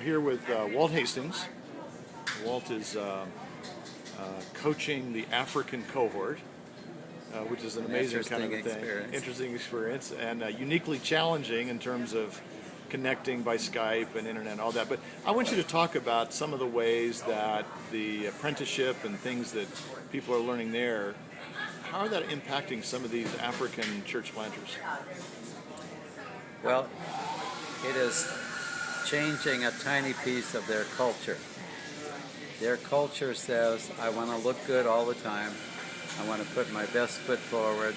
here with Walt Hastings. Walt is coaching the African cohort, which is an amazing kind of thing. Interesting experience, and uniquely challenging in terms of connecting by Skype and internet and all that. But I want you to talk about some of the ways that the apprenticeship and things that people are learning there, how are that impacting some of these African church planters? Well, it is changing a tiny piece of their culture. Their culture says, I want to look good all the time. I want to put my best foot forward.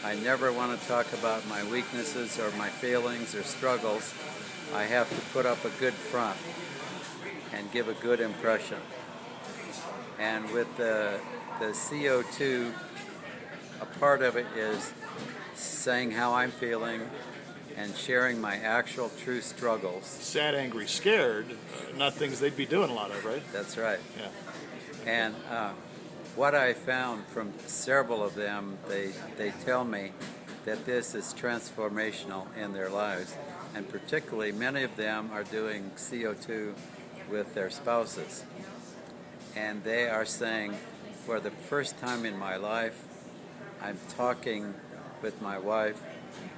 I never want to talk about my weaknesses or my failings or struggles. I have to put up a good front and give a good impression. And with the CO2, a part of it is saying how I'm feeling and sharing my actual true struggles. Sad, angry, scared, not things they'd be doing a lot of, right? That's right. Yeah. And what I found from several of them, they tell me that this is transformational in their lives. And particularly, many of them are doing CO2 with their spouses. And they are saying, for the first time in my life, I'm talking with my wife,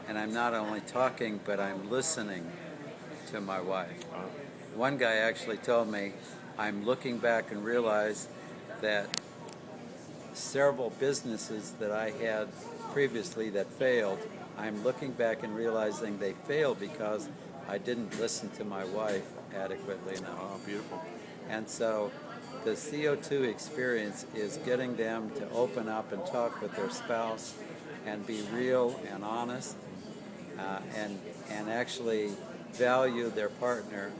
and I'm not only talking, but I'm listening to my wife. One guy actually told me, I'm looking back and realize that several businesses that I had previously that failed, I'm looking back and realizing they failed because I didn't listen to my wife adequately enough. Oh, beautiful. And so the CO2 experience is getting them to open up and talk with their spouse and be real and honest and actually value their partner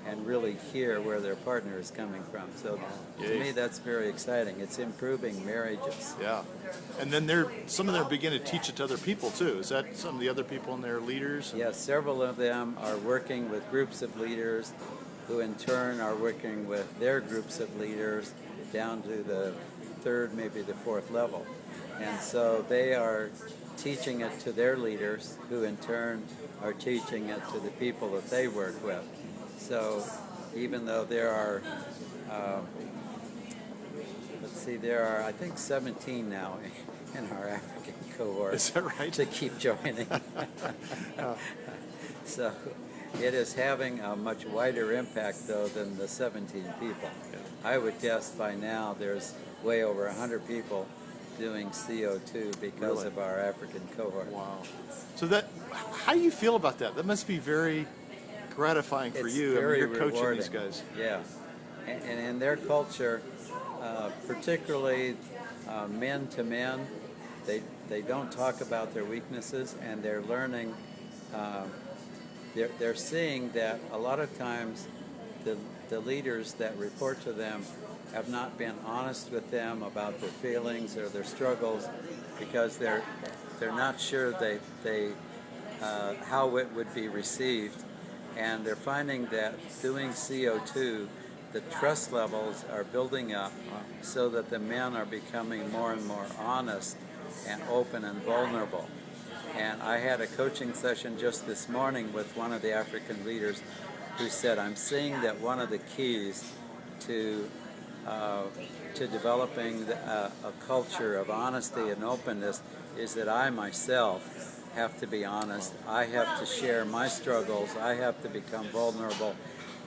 and really hear where their partner is coming from. So to me, that's very exciting. It's improving marriages. Yeah. And then some of them begin to teach it to other people too. Is that some of the other people in their leaders? Yes, several of them are working with groups of leaders who in turn are working with their groups of leaders down to the third, maybe the fourth level. And so they are teaching it to their leaders, who in turn are teaching it to the people that they work with. So even though there are, there are, I think, 17 now in our African cohort. Is that right? To keep joining. So it is having a much wider impact, though, than the 17 people. I would guess by now there's way over 100 people doing CO2 because of our African cohort. Wow. So how do you feel about that? That must be very gratifying for you. Very you're rewarding. Coaching these guys. Yeah. And in their culture, particularly men to men, they don't talk about their weaknesses, and they're learning, they're seeing that a lot of times the leaders that report to them have not been honest with them about their feelings or their struggles because they're not sure how it would be received. And they're finding that doing CO2, the trust levels are building up so that the men are becoming more and more honest and open and vulnerable. And I had a coaching session just this morning with one of the African leaders who said, I'm seeing that one of the keys to developing a culture of honesty and openness is that I myself have to be honest. I have to share my struggles. I have to become vulnerable.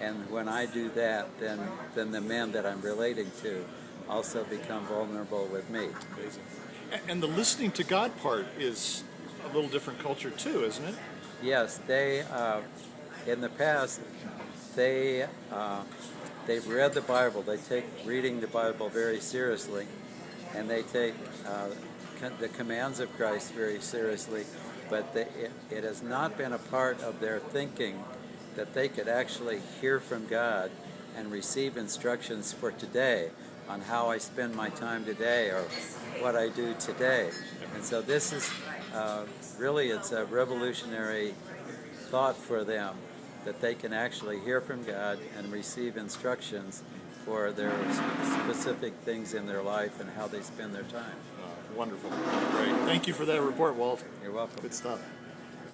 And when I do that, then the men that I'm relating to also become vulnerable with me. Amazing. And the listening to God part is a little different culture too, isn't it? Yes, they in the past they've read the Bible. They take reading the Bible very seriously, and they take the commands of Christ very seriously. But it has not been a part of their thinking that they could actually hear from God and receive instructions for today on how I spend my time today or what I do today. And so this is really, it's a revolutionary thought for them that they can actually hear from God and receive instructions for their specific things in their life and how they spend their time. Wonderful. Great. Thank you for that report, Walt. You're welcome. Good stuff.